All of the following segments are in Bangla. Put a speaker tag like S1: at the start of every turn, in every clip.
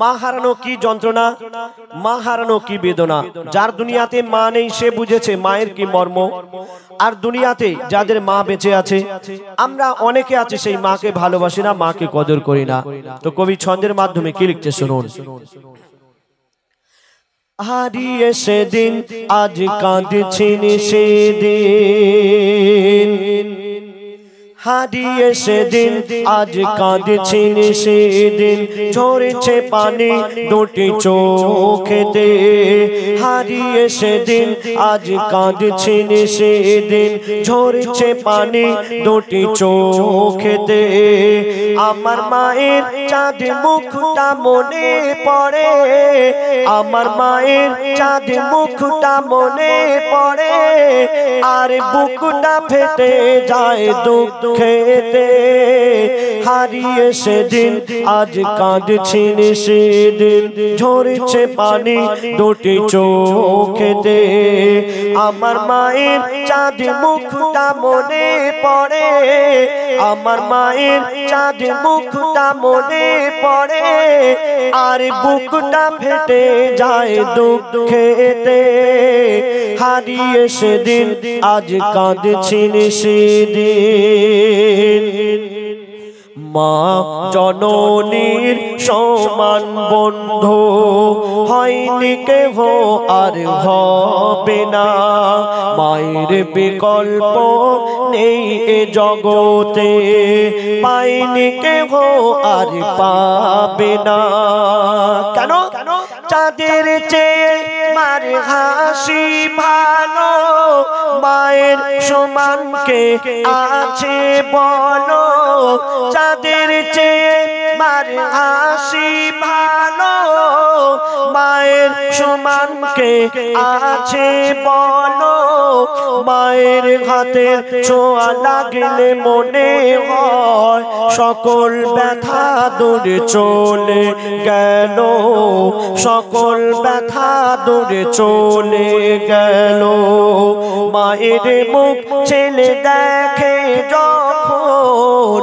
S1: মা হারানো কি যন্ত্রণা, মা হারানো কি বেদনা। যার দুনিয়াতে মা নেই সে বুঝেছে মায়ের কি মর্ম। আর দুনিয়াতে যাদের মা বেঁচে আছে, আমরা অনেকে আছে সেই মাকে ভালোবাসি না, মাকে কদর করি না। তো কবি ছন্দের মাধ্যমে কি লিখছে শুনুন। হারিয়ে সেদিন আজ কাঁদছেন সেদিন, হারিয়ে সেদিন আজ কাঁদছেন সেদিন, ঝরেছে পানি দুটি চোখেতে। হারিয়ে সেদিন আজ কাঁদছেন সেদিন, ঝরেছে পানি দুটি চোখেতে। আমার মায়ের চাঁদ মুখটা মনে পড়ে, আমার মায়ের চাঁদ মুখটা মনে পড়ে, আর বুকটা ফেটে যায় দুঃখেতে। হারিয়ে সেদিন আজ কাঁদছেন সেদিন, ঝরেছে পানি দুটি চোখেতে। আমার মায়ের চাঁদ মুখটা মনে পড়ে, আমার মায়ের চাঁদ মুখটা মনে পড়ে, আর বুকটা ফেটে যায় দুঃখেতে। হারিয়ে সেদিন আজ কাঁদছেন সেদিন। মা জননীর সমান বন্ধু হয়নি কেহ আর হবে না, মায়ের বিকল্প নেই এ জগতে, পাইনি কেহ আর পাবে না। কেন? চাঁদের চেয়ে মার হাসি ভালো, মায়ের সমান কে আছে বলো। চাঁদের চেয়ে মার হাসি ভালো, মায়ের সমান কে আছে বলো। মায়ের হাতে ছোঁয়া লাগলে মনে হয় সকল ব্যথা দূরে চলে গেল, সকল ব্যথা দূরে চলে গেল। মায়ের মুখ ছেলে দেখে যখন,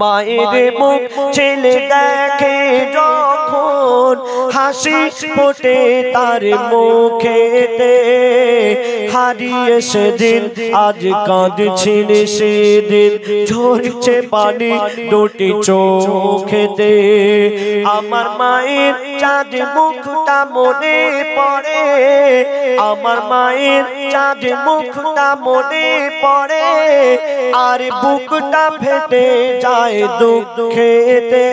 S1: মায়ের মুখ ছেলে দেখে যখন, হাসি ফোটে তার মুখেতে। হারিয়ে সেদিন আজ কাঁদছেন সেদিন, ঝরছে পানি দুটি চোখেতে। আমার মায়ের চাঁদ মুখটা মনে পড়ে, আমার মায়ের চাঁদ মুখটা মনে পড়ে, আর বুকটা ফেটে যায় দুঃখেতে।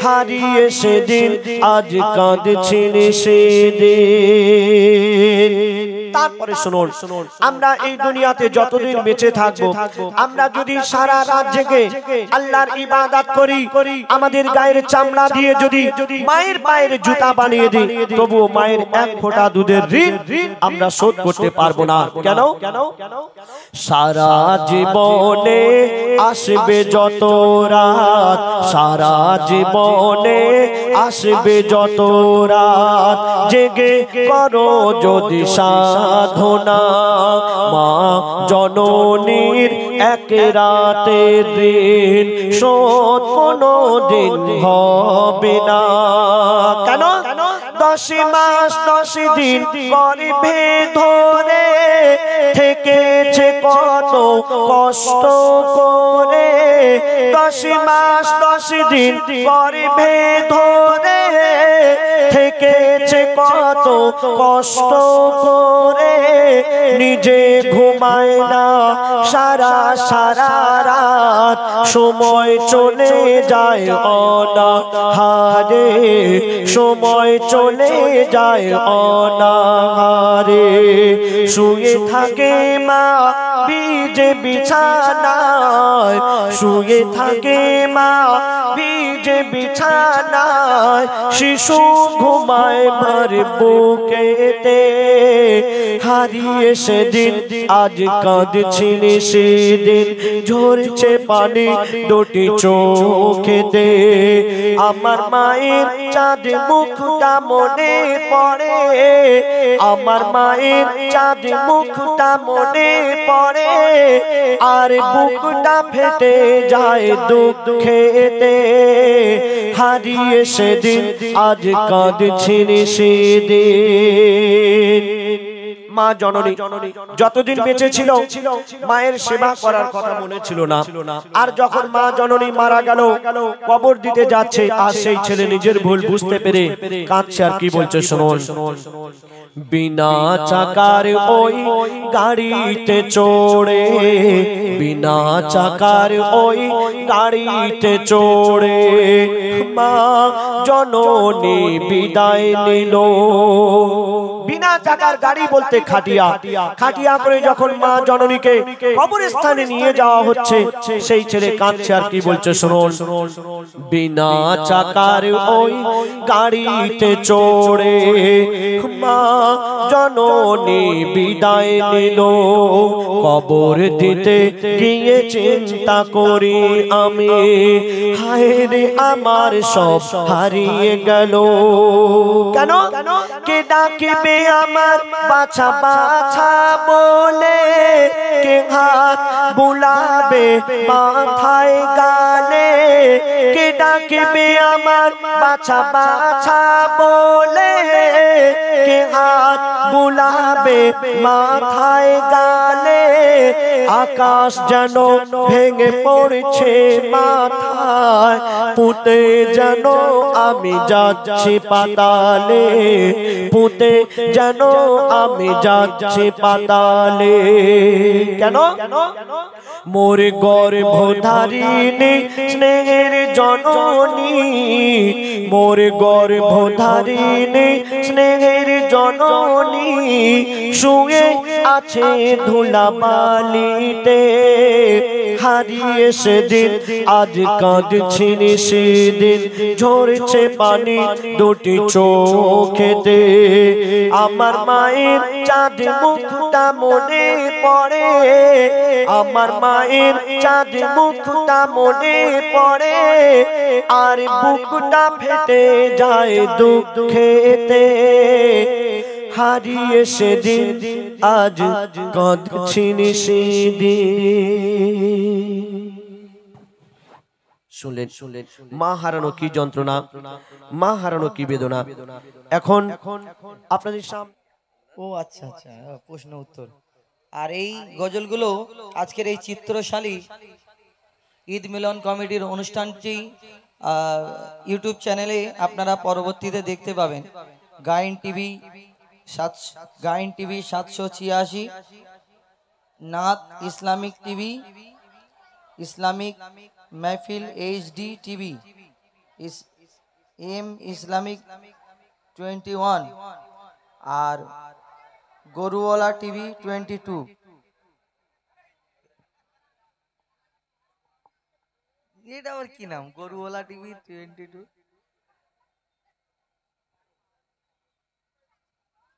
S1: হারিয়ে সেদিন আজ কাঁদছেন সেদিন। তারপরে শুনুন, আমরা এই দুনিয়াতে যতদিন বেঁচে থাকবো, আমরা যদি সারা রাত জেগে আল্লাহর ইবাদত করি, আমাদের গায়ের চামড়া দিয়ে যদি মায়ের পায়ের জুতা বানিয়ে দিই, তবুও মায়ের এক ফোঁটা দুধের ঋণ আমরা শোধ করতে পারবো না। কেন? সারা জীবনে আসবে যত রাত, সারা জীবনে আসবে যত রাত, জেগে করো যদি সাধনা, মা জননীর এক রাতের ঋণ শোধ কোনো দিন হবে না। কেন? 10 মাস 10 দিন গর্ভে ধরে থেকেছে কত কষ্ট করে, 10 মাস 10 দিন গর্ভে ধরে থেকেছে কত কষ্ট করে। নিজে ঘুমায় না সারা সারা রাত, সময় চলে যায় অনাহারে, সময় চলে যায় অনাহারে। শুয়ে থাকে মা ভিজে বিছানায়, শুয়ে থাকে মা ভিজে বিছানায়, শিশু ঘুমায় মার বুকেতে। হারিয়ে সেদিন আজ কাঁদছেন সেদিন, ঝরছে পানি দুটি চোখেতে। আমার মায়ের চাঁদ মুখটা মনে পড়ে, আমার মায়ের চাঁদ মুখটা মনে পড়ে আর বুকটা ফেটে যায় দুঃখেতে হারিয়ে সেদিন আজ কাঁদছি সেদিন মা জননী যতদিন বেঁচে ছিল মায়ের সেবা করার কথা মনে ছিল না আর যখন মা জননী মারা গেল কবর দিতে যাচ্ছে আর সেই ছেলে নিজের ভুল বুঝতে পেরে কাঁদছে আর কি বলছে শুনুন বিনা চাকার ওই গাড়িতে চড়ে বিনা চাকার ওই গাড়িতে চড়ে মা জননী বিদায় নিল বিনা চাকার গাড়ি বলতে খাটিয়া খাটিয়া করে যখন মা জননীকে কবরস্থানে নিয়ে যাওয়া হচ্ছে সেই ছেলে কাঁদছে আর কি বলছে শুনুন বিনা চাকার ওই গাড়িতে চড়ে মা জননী বিদায় নিল কবর দিতে গিয়ে চিন্তা করি আমি হায় রে আমার সব হারিয়ে গেল কেন কে ডাকবে আমার বাছা বাছা বলে কে হাত বুলাবে মাথায় গালে কে ডাকবে আমার বাছা বাছা বলে কে হাত বুলাবে মাথায় গালে আকাশ যেন ভেঙে পড়ছে মাথায় পুঁতে যেন আমি যাচ্ছি পাতালে পুঁতে যেন আমি যাচ্ছি পাতালে কেন মোর গর্ভধারিণী স্নেহের জননী মোর গর্ভধারিণী স্নেহের জননী শুয়ে আছে ধুলাবালিতে হারিয়ে সেদিন আজ কাঁদছি সেদিন ঝরছে পানি দুটি চোখেতে আমার মায়ের চাঁদ মুখটা মনে পড়ে আমার মায়ের চাঁদ মুখটা মনে পড়ে আর বুকটা ফেটে যায় দুঃখেতে হারিয়ে সেদিন আজ কাঁদছি সেদিন শুনলেন মা হারানো কি যন্ত্রণা মা হারানো কি বেদনা এখন আপনাদের সামনে
S2: ও আচ্ছা আচ্ছা প্রশ্ন উত্তর আর এই গজলগুলো আজকের এই চিত্রশালী ঈদ মিলন কমিটির অনুষ্ঠানটি ইউটিউব চ্যানেলে আপনারা পরবর্তীতে দেখতে পাবেন গায়ন টিভি 786 নাত ইসলামিক টিভি ইসলামিক महफिल HD टीवी एम इस्लामिक 21 और गरुवाला टीवी 22 এটা আবার কি নাম গরুওয়ালা টিভি 22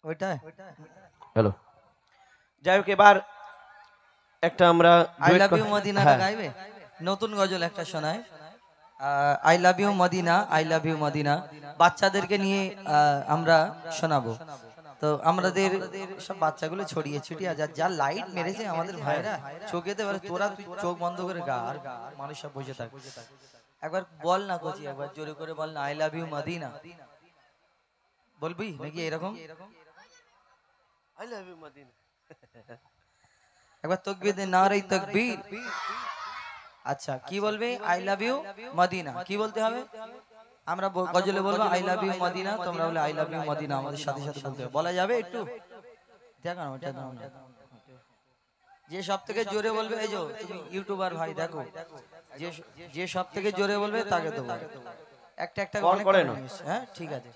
S2: ওইটা
S1: হ্যালো যাই হোক এবার একটা আমরা
S2: আই লাভ ইউ মদিনা গাইবে নতুন গজল একটা শোনায় I love you Madina I love you Madina বাচ্চাদেরকে নিয়ে আমরা শোনাবো তো আমাদের সব বাচ্চাগুলো ছড়িয়ে ছিটিয়ে যা লাইট মেরেছে আমাদের ভাইরা চোখেতে বলে তোরা তুই চোখ বন্ধ করে গা আর মানুষ সব বসে থাক একবার বল না কোচি একবার জোরে করে বল না আই লাভ ইউ মদিনা বলবি নাকি এরকম
S1: আই লাভ ইউ মদিনা
S2: একবার তাকবীর দে নারে তাকবীর আচ্ছা কি বলবে আই লাভ ইউ মদিনা কি বলতে হবে আমরা গজলে বলবো আই লাভ ইউ মদিনা তোমরা বলে আই লাভ ইউ মদিনা আমাদের সাথে সাথে বলতে হবে বলা যাবে একটু দেখো ওটা দাও না যে সবথেকে জোরে বলবে এই যে তুমি ইউটিউবার ভাই দেখো যে সবথেকে জোরে বলবে তাকে দেবো একটা একটা করে হ্যাঁ ঠিক আছে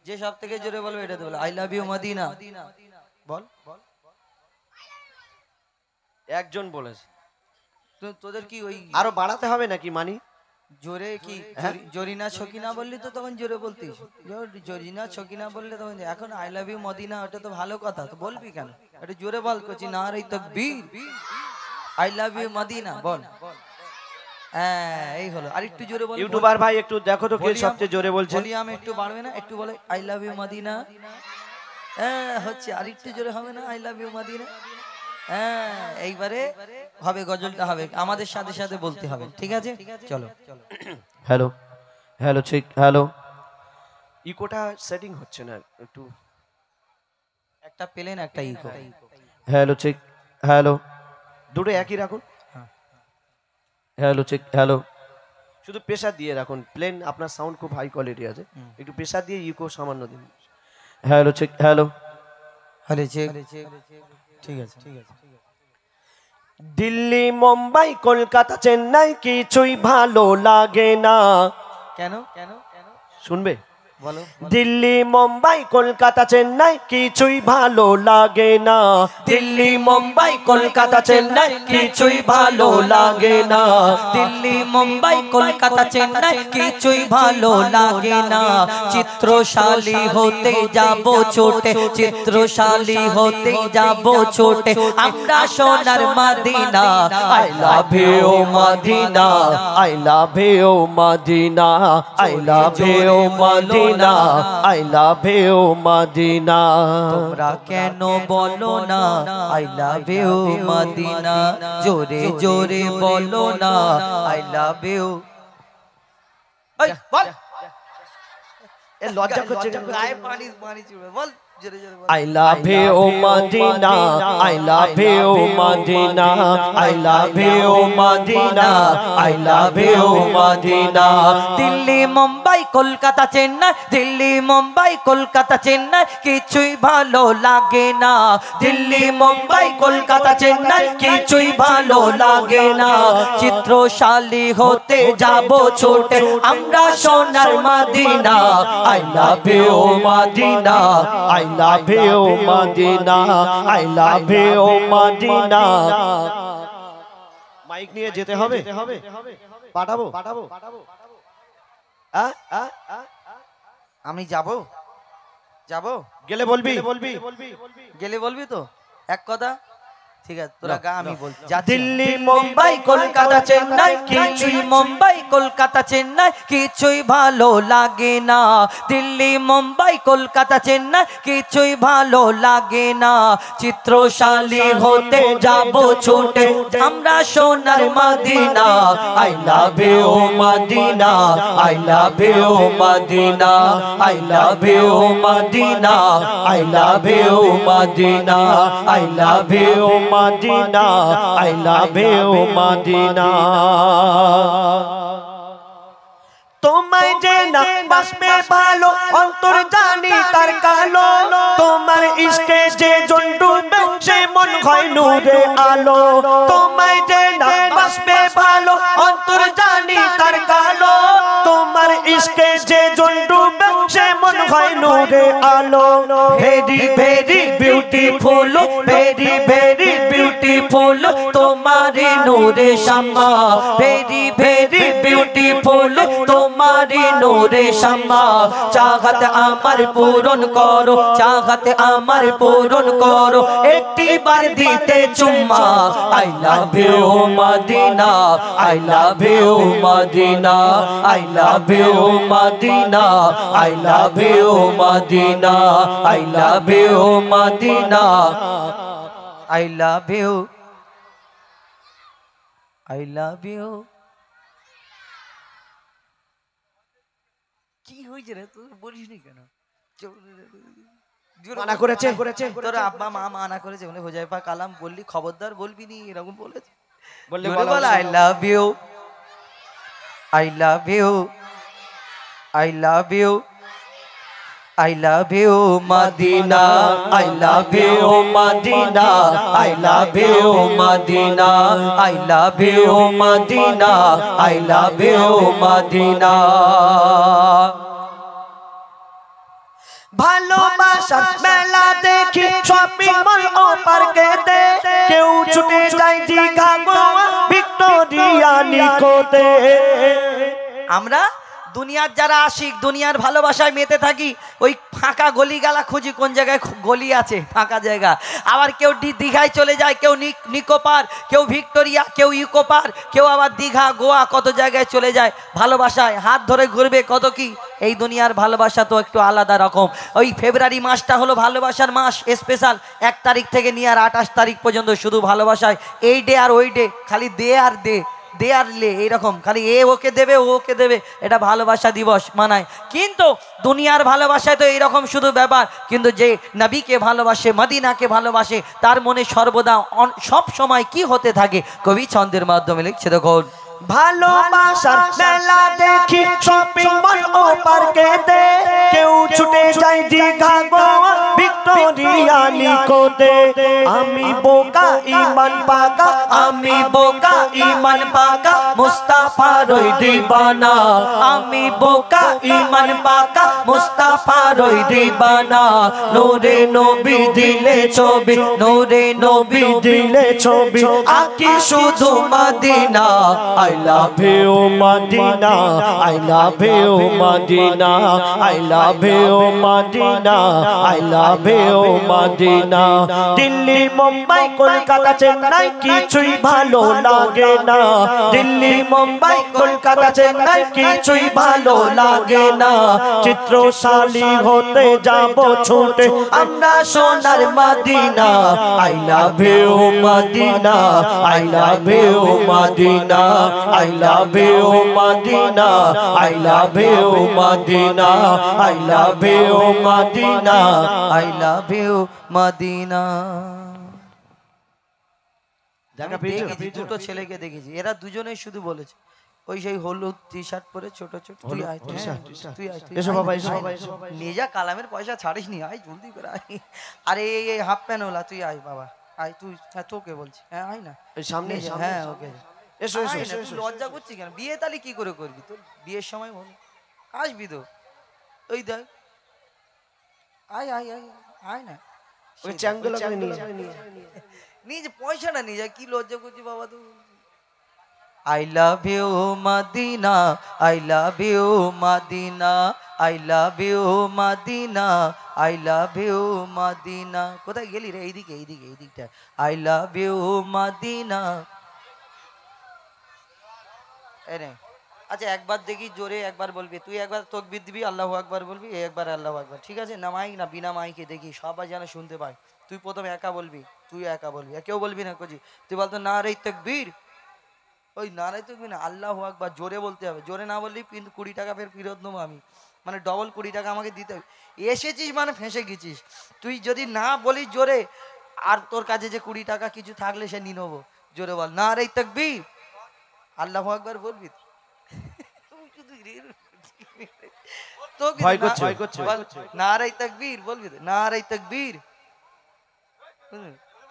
S2: যে সবথেকে জোরে বলবে এটা দেবো আই লাভ ইউ মদিনা বল
S1: একজন বলেছে
S2: তোদের কি ওই
S1: আরো বাড়াতে হবে নাকি মানি
S2: জোরে কি জরিনা ছকিনা বললি তো তখন জোরে বলতিস জরিনা ছকিনা বললে তখন এখন আই লাভ ইউ মদিনা ওটা তো ভালো কথা তো বলবি কেন একটু জোরে বল কোচি নারে তাকবীর আই লাভ ইউ মদিনা বল হ্যাঁ এই হলো আর একটু জোরে বল
S1: ইউটিউবার ভাই একটু দেখো তো কে সবচেয়ে জোরে বলছে
S2: ভলিউম একটু বাড়বে না একটু বলে আই লাভ ইউ মদিনা হ্যাঁ হচ্ছে, আর একটু জোরে হবে না? I love you Madina. হ্যাঁ এইবারে হবে, গজলটা হবে, আমাদের সাথে সাথে বলতে হবে, ঠিক আছে? চলো।
S1: Hello hello check, hello. ইকোটা সেটিং হচ্ছে না একটু।
S2: একটা প্লেন একটা ইকো।
S1: Hello check, hello. দুটো একই রাখুন। Hello check, hello. শুধু প্রেসার দিয়ে রাখুন, প্লেন আপনার সাউন্ড খুব হাই কোয়ালিটি আছে, একটু প্রেসার দিয়ে ইকো সামান্য দিন। Hello check, hello.
S2: Hello check, ঠিক আছে।
S1: দিল্লি মুম্বাই কলকাতা চেন্নাই কিছুই ভালো লাগে না।
S2: কেন?
S1: শুনবে?
S2: বলো।
S1: দিল্লি মুম্বাই কলকাতা চেন্নাই কিছুই ভালো লাগে না। দিল্লি মুম্বাই কলকাতা চেন্নাই কিছুই ভালো লাগে না।
S2: দিল্লি মুম্বাই কলকাতা চেন্নাই কিছুই ভালো লাগে না। চিত্রশালী হতে যাব ছোটে, চিত্রশালী হতে যাব ছোটে, আমরা সোনার মদিনা।
S1: I love you Madina, I love you Madina, I love you Madina, I love you Madina.
S2: তোমরা কেন বলো না আই লাভ ইউ মদিনা? জোরে জোরে বলো না আই লাভ ইউ। বল,
S1: এ লজ্জা করছে,
S2: গায়ে পানি পানি চুবে, বল জোরে জোরে বল।
S1: I love you Madina, I love you Madina, I love you Madina, I love you Madina.
S2: Delhi Mumbai Kolkata Chennai, Delhi Mumbai Kolkata Chennai কিছুই ভালো লাগে না।
S1: দিল্লি মুম্বাই কলকাতা চেন্নাই কিছুই ভালো লাগে না।
S2: চিত্রশালী হতে যাব ছোটে, আমরা সোনার Medina.
S1: I love you Madina, I love you Madina, I love you Madina. Mike নিয়ে যেতে হবে, পাঠাবো।
S2: আমি যাব
S1: গেলে বলবি,
S2: গেলে বলবি তো এক কথা, ঠিক আছে? তোরা গা, আমি বলছি।
S1: দিল্লি মুম্বাই কলকাতা চেন্নাই
S2: কিছুই মুম্বাই কলকাতা চেন্নাই কিছুই ভালো লাগে না। দিল্লি মুম্বাই কলকাতা চেন্নাই কিছুই ভালো লাগে না। চিত্রশালী হতে যাব ছোটে, আমরা সোনার Medina.
S1: I love you Madina, I love you Madina, I love you Madina, I love you Madina, I love you Madina, I love you Madina. তোমায় যে না বাসবে ভালো, অন্তর জানি তার কালো। তোমার ইশকে যে জন ডুবে, সে মন হয় নূরে আলো। তোমায় যে না বাসবে ভালো, অন্তর জানি তার কালো। তোমার ইশকে যে জন ডুবে, সে মন হয় নূরে আলো। Very very beautiful, very very beautiful তোমার নূরে শামা। ভেরি ভেরি বিউটিফুল তোমার নূরে শামা। চাহত আমার পূরণ করো, চাহত আমার পূরণ করো, একটি বার দিতে চুম্মা। I love you Madina, I love you Madina, I love you Madina, I love you Madina, I love you Madina,
S2: I love you, I love you। কি হয়েছে রে, তুই বলিস নি কেন?
S1: মানা করেছে,
S2: তোর আব্বা মা মানা করেছে, উনি হুজাইফা কালাম বললি খবরদার বলবি নি, এরকম বলেছে।
S1: বললে
S2: বল I love you, I love you, I love you, I love you
S1: Madina, I love you Madina, I love you Madina, I love you Madina, I love you Madina. ভালোবাসার মেলা দেখি শপিং মল ও পার্কেতে, কেউ ছুটে যায় দীঘা গোয়া ভিক্টোরিয়া নিকোতে।
S2: আমরা দুনিয়ার যারা আশিক, দুনিয়ার ভালোবাসায় মেতে থাকি, ওই ফাঁকা গলি গালা খুঁজি কোন জায়গায় গলি আছে ফাঁকা জায়গা। আবার কেউ দীঘায় চলে যায়, কেউ নিকো পার, কেউ ভিক্টোরিয়া, কেউ ইকো পার, কেউ আবার দীঘা গোয়া কত জায়গায় চলে যায় ভালোবাসায়। হাত ধরে ঘুরবে কত কি এই দুনিয়ার ভালোবাসা তো একটু আলাদা রকম। ওই ফেব্রুয়ারি মাসটা হলো ভালোবাসার মাস স্পেশাল, 1 তারিখ থেকে নিয়ে আর 28 তারিখ পর্যন্ত শুধু ভালোবাসায়, এই ডে আর ওই ডে, খালি দে আর দে, দে আর লে, এইরকম খালি এ ওকে দেবে ও ওকে দেবে, এটা ভালোবাসা দিবস মানায়। কিন্তু দুনিয়ার ভালোবাসায় তো এইরকম শুধু ব্যাপার, কিন্তু যে নবীকে ভালোবাসে, মদিনাকে ভালোবাসে, তার মনে সর্বদা সব সময় কি হতে থাকে, কবি ছন্দের মাধ্যমে লিখছে দেখুন।
S1: ভালোবাসার মেলা দেখি শপিং মল ও পার্কেতে, কেউ ছুটে যায় দীঘা গোয়া ভিক্টোরিয়া নিকোতে। আমি বোকা ইমান পাকা,
S2: আমি বোকা ইমান পাকা, মুস্তাফার ওই দিবানা। আমি বোকা ইমান পাকা, মুস্তাফার ওই দিবানা। নূরে নবী দিলে ছবি, নূরে নবী দিলে ছবি, আকি শুধু Medina.
S1: I love you Madina, I love you Madina, I love you Madina, I love you Madina। Delhi Mumbai Kolkata Chennai কিছুই ভালো লাগে না, দিল্লি মুম্বাই কলকাতা চেন্নাই কিছুই ভালো লাগে না। চিত্রশালী হতে যাব ছুটে আমরা সোনার Medina. I love you Madina, I love you Madina, I love you Madina, I love you Madina, I love you Madina,
S2: I love you Madina. দেখেছি দুটো ছেলেকে দেখেছি, এরা দুজনেই শুধু বলেছে ওই সেই হলুদ টি শার্ট পরে ছোট ছোট, তুই আয়, তুই আয়,
S1: এসো বাবা এসো,
S2: নিজা কালামের পয়সা ছাড়িস নি, আয় জলদি করে আয়। আরে এই হাফ প্যান্ট ওলা, তুই আয় বাবা আয়, তুই হ্যাঁ তোকে বলছি, হ্যাঁ আয় না
S1: সামনে,
S2: হ্যাঁ ওকে
S1: এসো এসো
S2: তুই লজ্জা করছিস কেন? বিয়ে তাহলে কি করে করবি? তোর বিয়ের সময় বল, আসবি তো, ওই দেখ আয় আয় আয় আয় না,
S1: ওই চ্যাঙ্গল করে নিয়ে
S2: নিজে পয়সাটা নিয়ে যায়, কি লজ্জা করছি বাবা তুই। I love you Madina, I love you Madina, I love you Madina, I love you Madina। কোথায় গেলি রে? এইদিকে এইদিকে এইদিকটা। I love you Madina। এনে আচ্ছা একবার দেখি জোরে একবার বলবি, তুই একবার তাকবীর দিবি, আল্লাহু আকবার বলবি, একবার আল্লাহু আকবার, ঠিক আছে? না মাইক না, বিনা মাইকে দেখি সবাই যেন শুনতে পায়। তুই প্রথমে একা বলবি, তুই একা বলবি, কেউ বলবি না কোজি। তুই বলতো নারে তাকবীর, ওই নারাই তাকবীর না, আল্লাহু আকবার জোরে বলতে হবে। জোরে না বললি কিন্তু 20 টাকা ফের ফেরত নেবো আমি, মানে ডবল 20 টাকা আমাকে দিতে হবে। এসেছিস মানে ফেঁসে গেছিস। তুই যদি না বলিস জোরে, আর তোর কাছে যে 20 টাকা কিছু থাকলে সে নিয়ে নেবো। জোরে বল নারে তাকবীর, আল্লাহু আকবার বলবি। নারে তাকবীর বলবি, নারে তাকবীর।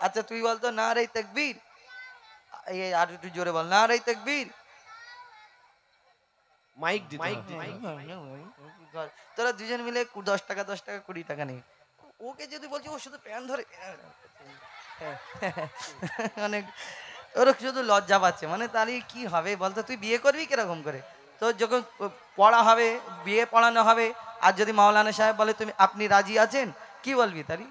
S2: আচ্ছা তুই বলতো নারে তাকবীর, আর একটু জোরে বল নারে তাকবীর।
S1: মাইক দিতে,
S2: তোরা দুজন মিলে 10 টাকা 10 টাকা 20 টাকা নেই। ওকে যদি বলছি ও শুধু প্যান ধরে, অনেক ওর শুধু লজ্জা পাচ্ছে, মানে তাহলে কি হবে বলতো? তুই বিয়ে করবি কিরকম করে? তো যখন পড়া হবে, বিয়ে পড়ানো হবে, আর যদি মাওলানা সাহেব বলে তুমি আপনি রাজি আছেন, কি বলবি তারি?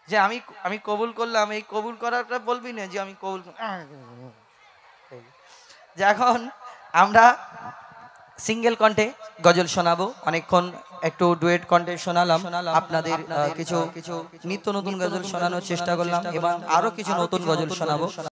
S2: যে আমি কবুল করলাম, এই কবুল করাটা বলবি না যে আমি কবুল। যে এখন আমরা সিঙ্গেল কণ্ঠে গজল শোনাবো, অনেকক্ষণ একটু ডুয়েট কণ্ঠে শোনালাম আপনাদের, কিছু নিত্য নতুন গজল শোনানোর চেষ্টা করলাম এবং আরো কিছু নতুন গজল শোনাবো।